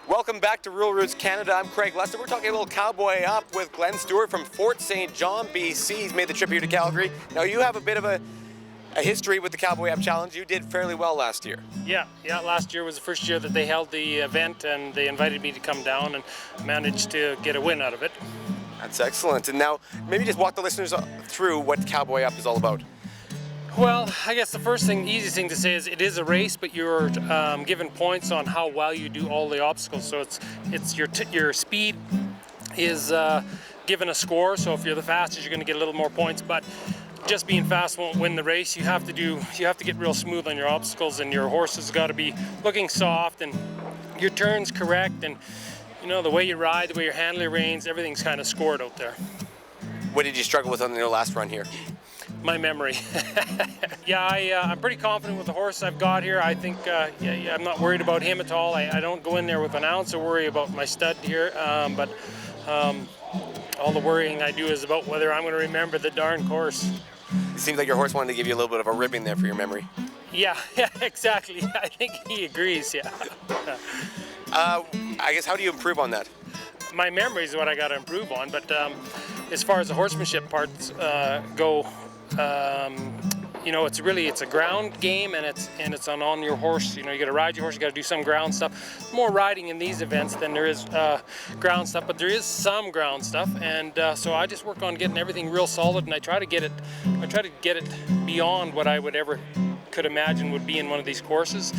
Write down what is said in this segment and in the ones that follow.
Welcome back to Rural Roots Canada. I'm Craig Lester. We're talking a little Cowboy Up with Glenn Stewart from Fort St. John, BC. He's made the trip here to Calgary. Now you have a bit of a history with the Cowboy Up Challenge. You did fairly well last year. Yeah, last year was the first year that they held the event, and they invited me to come down and managed to get a win out of it. That's excellent. And now maybe just walk the listeners through what Cowboy Up is all about. Well, I guess the first thing, easiest thing to say is it is a race, but you're given points on how well you do all the obstacles. So it's your speed is given a score. So if you're the fastest, you're going to get a little more points. But just being fast won't win the race. You have to get real smooth on your obstacles, and your horse has got to be looking soft and your turns correct, and the way you ride, the way you handle your reins, everything's kind of scored out there. What did you struggle with on your last run here? My memory. I'm pretty confident with the horse I've got here. I think I'm not worried about him at all. I don't go in there with an ounce of worry about my stud here, but all the worrying I do is about whether I'm going to remember the darn course. It seems like your horse wanted to give you a little bit of a ribbing there for your memory. Yeah, exactly. I think he agrees, yeah. I guess, how do you improve on that? My memory is what I got to improve on, but as far as the horsemanship parts go, it's a ground game, and it's on your horse. You got to ride your horse. You got to do some ground stuff. More riding in these events than there is ground stuff, but there is some ground stuff, and so I just work on getting everything real solid, and I try to get it beyond what I would ever could imagine would be in one of these courses.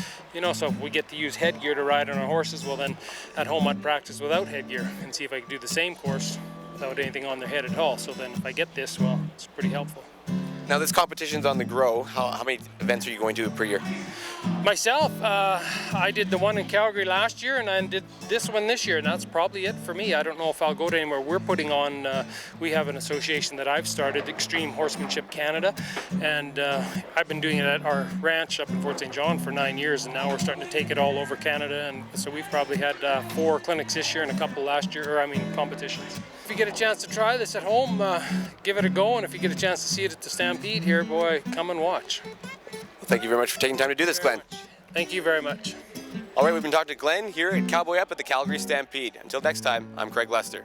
So if we get to use headgear to ride on our horses, well then at home I'd practice without headgear and see if I could do the same course without anything on their head at all. So then if I get this, well, it's pretty helpful. Now this competition's on the grow. How many events are you going to per year? Myself, I did the one in Calgary last year, and I did this one this year, and that's probably it for me. I don't know if I'll go to anywhere. We're putting on, we have an association that I've started, Extreme Horsemanship Canada, and I've been doing it at our ranch up in Fort St. John for 9 years, and now we're starting to take it all over Canada, and so we've probably had 4 clinics this year and a couple last year, competitions. If you get a chance to try this at home, give it a go, and if you get a chance to see it at the Stampede here, boy, come and watch. Well, thank you very much for taking time to do this, Glenn. Thank you very much. All right, we've been talking to Glenn here at Cowboy Up at the Calgary Stampede. Until next time, I'm Craig Lester.